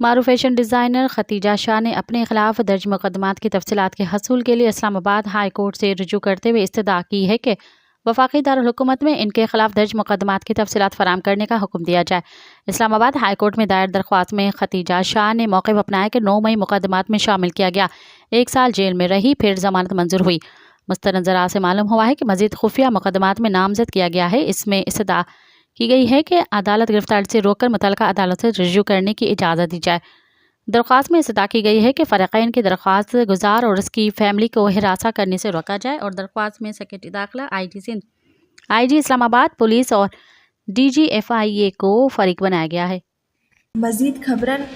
معروف fashion designer Khatija شاہ نے اپنے خلاف درج مقدمات کی تفصیلات کے حصول کے لیے اسلام آباد ہائی کورٹ سے رجوع کرتے ہوئے استدعا کی ہے کہ وفاقی دارالحکومت میں ان کے خلاف درج مقدمات کی تفصیلات فراہم کرنے کا حکم دیا جائے۔ اسلام آباد ہائی کورٹ میں دائر درخواست میں ختیجہ شاہ نے موقف اپنایا کہ 9 مئی مقدمات میں شامل کیا گیا، 1 سال جیل میں رہی، پھر ضمانت منظور ہوئی۔ مستند ذرائع سے معلوم ہوا ہے کہ مزید خفیہ مقدمات میں نامزد کیا گیا ہے۔ اس میں استدعا کی گئی ہے کہ عدالت گرفتاری سے روک کر متعلقہ عدالت سے رجوع کرنے کی اجازت دی جائے۔ درخواست میں استدعا کی گئی ہے کہ فریقین کی درخواست گزار اور اس کی فیملی کو ہراساں کرنے سے روکا جائے، اور درخواست میں سیکرٹری داخلہ آئی جی سندھ، آئی جی اسلام آباد پولیس اور ڈی جی ایف آئی اے کو فریق بنایا گیا ہے۔ مزید خبرن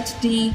HD।